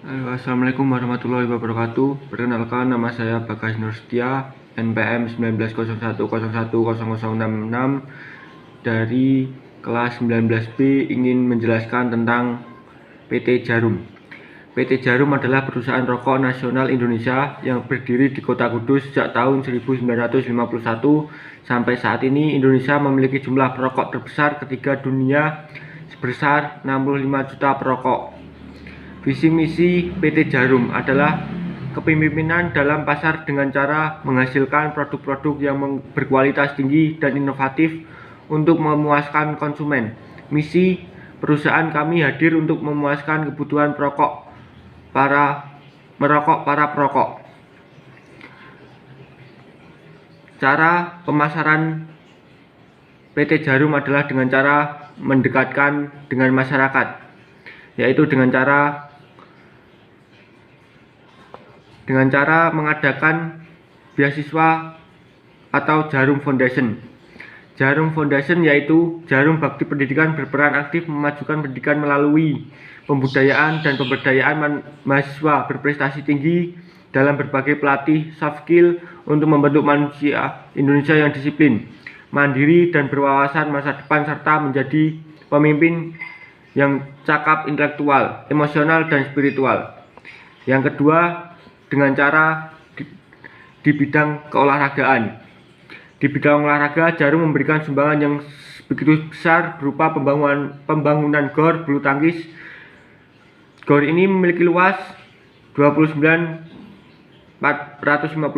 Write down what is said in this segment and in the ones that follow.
Halo, Assalamualaikum warahmatullahi wabarakatuh. Perkenalkan, nama saya Bagas Nursetia, NPM 1901010066 dari kelas 19B, ingin menjelaskan tentang PT Djarum. PT Djarum adalah perusahaan rokok nasional Indonesia yang berdiri di Kota Kudus sejak tahun 1951. Sampai saat ini Indonesia memiliki jumlah perokok terbesar ketiga dunia sebesar 65 juta perokok. Visi misi PT Djarum adalah kepemimpinan dalam pasar dengan cara menghasilkan produk-produk yang berkualitas tinggi dan inovatif untuk memuaskan konsumen. Misi perusahaan kami hadir untuk memuaskan kebutuhan para perokok. Cara pemasaran PT Djarum adalah dengan cara mendekatkan dengan masyarakat, yaitu dengan cara mengadakan beasiswa atau Djarum Foundation. Djarum Foundation yaitu jarum bakti pendidikan berperan aktif memajukan pendidikan melalui pembudayaan dan pemberdayaan mahasiswa berprestasi tinggi dalam berbagai pelatih soft skill untuk membentuk manusia Indonesia yang disiplin, mandiri dan berwawasan masa depan serta menjadi pemimpin yang cakap intelektual, emosional dan spiritual. Yang kedua, dengan cara di bidang keolahragaan. Di bidang olahraga, Djarum memberikan sumbangan yang begitu besar berupa pembangunan GOR bulu tangkis. GOR ini memiliki luas 29.450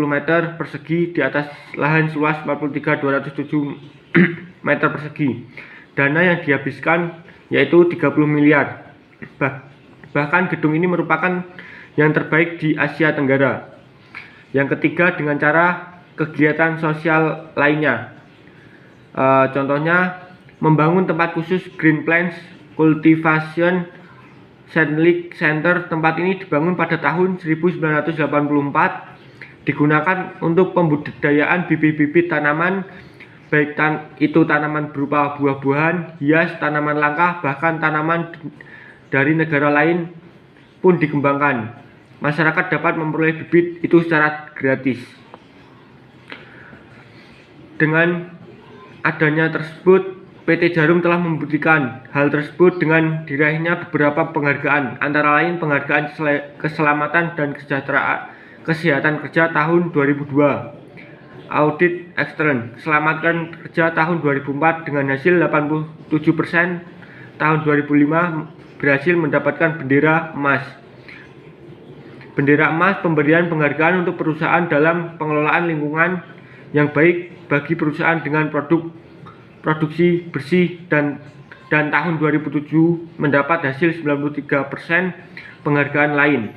meter persegi di atas lahan seluas 43.207 meter persegi. Dana yang dihabiskan yaitu 30 miliar. Bahkan gedung ini merupakan yang terbaik di Asia Tenggara. Yang ketiga, dengan cara kegiatan sosial lainnya. Contohnya membangun tempat khusus Green Plains Cultivation Scientific Center. Tempat ini dibangun pada tahun 1984, digunakan untuk pembudidayaan bibit-bibit tanaman, baik itu tanaman berupa buah-buahan, hias, tanaman langka, bahkan tanaman dari negara lain pun dikembangkan. Masyarakat dapat memperoleh bibit itu secara gratis. Dengan adanya tersebut, PT Djarum telah membuktikan hal tersebut dengan diraihnya beberapa penghargaan, antara lain penghargaan keselamatan dan kesehatan kerja tahun 2002, audit ekstern keselamatan kerja tahun 2004 dengan hasil 87%, tahun 2005 berhasil mendapatkan bendera emas. Bendera emas pemberian penghargaan untuk perusahaan dalam pengelolaan lingkungan yang baik bagi perusahaan dengan produksi bersih, dan tahun 2007 mendapat hasil 93% penghargaan lain.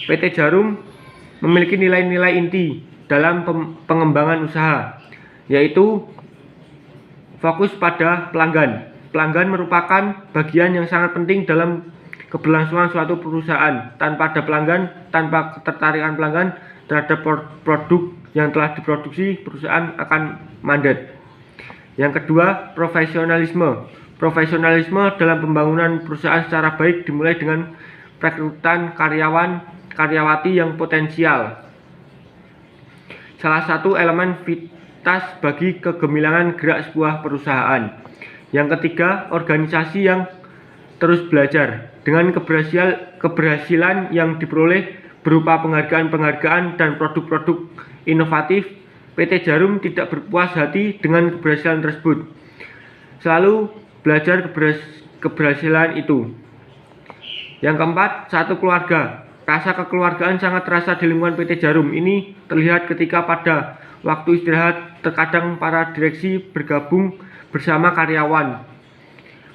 PT Djarum memiliki nilai-nilai inti dalam pengembangan usaha, yaitu fokus pada pelanggan. Pelanggan merupakan bagian yang sangat penting dalam keberlangsungan suatu perusahaan. Tanpa ada pelanggan, tanpa ketertarikan pelanggan terhadap produk yang telah diproduksi, perusahaan akan mandat. Yang kedua, profesionalisme. Profesionalisme dalam pembangunan perusahaan secara baik dimulai dengan perekrutan karyawati yang potensial. Salah satu elemen vitas bagi kegemilangan gerak sebuah perusahaan. Yang ketiga, organisasi yang terus belajar. Dengan keberhasilan yang diperoleh berupa penghargaan dan produk-produk inovatif, PT Djarum tidak berpuas hati dengan keberhasilan tersebut. Selalu belajar keberhasilan itu. Yang keempat, satu keluarga. Rasa kekeluargaan sangat terasa di lingkungan PT Djarum. Ini terlihat ketika pada waktu istirahat terkadang para direksi bergabung bersama karyawan.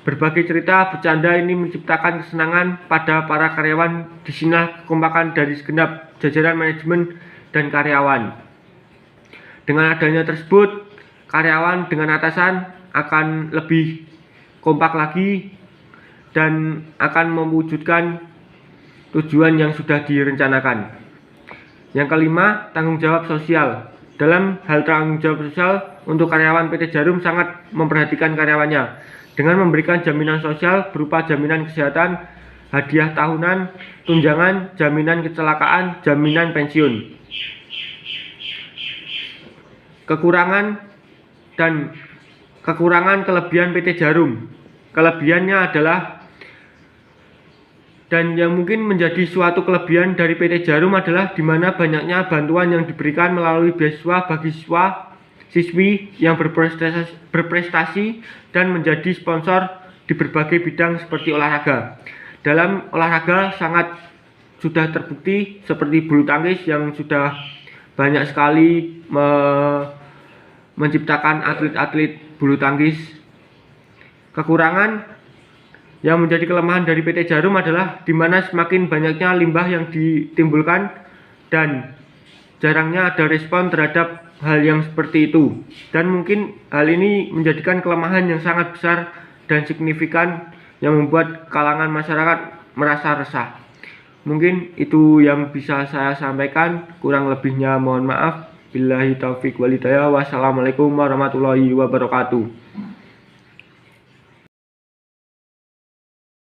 Berbagai cerita bercanda ini menciptakan kesenangan pada para karyawan. Disinilah kekompakan dari segenap jajaran manajemen dan karyawan. Dengan adanya tersebut, karyawan dengan atasan akan lebih kompak lagi dan akan mewujudkan tujuan yang sudah direncanakan. Yang kelima, tanggung jawab sosial. Dalam hal tanggung jawab sosial, untuk karyawan PT Djarum sangat memperhatikan karyawannya dengan memberikan jaminan sosial berupa jaminan kesehatan hadiah tahunan, tunjangan, jaminan kecelakaan, jaminan pensiun. Kekurangan kelebihan PT Djarum. Kelebihannya adalah, dan yang mungkin menjadi suatu kelebihan dari PT Djarum adalah di mana banyaknya bantuan yang diberikan melalui beasiswa bagi siswi yang berprestasi dan menjadi sponsor di berbagai bidang seperti olahraga. Dalam olahraga sangat sudah terbukti seperti bulu tangkis yang sudah banyak sekali menciptakan atlet-atlet bulu tangkis. Kekurangan yang menjadi kelemahan dari PT Djarum adalah di mana semakin banyaknya limbah yang ditimbulkan dan jarangnya ada respon terhadap hal yang seperti itu. Dan mungkin hal ini menjadikan kelemahan yang sangat besar dan signifikan yang membuat kalangan masyarakat merasa resah. Mungkin itu yang bisa saya sampaikan, kurang lebihnya mohon maaf. Billahi taufiq wal hidayah. Wassalamualaikum warahmatullahi wabarakatuh.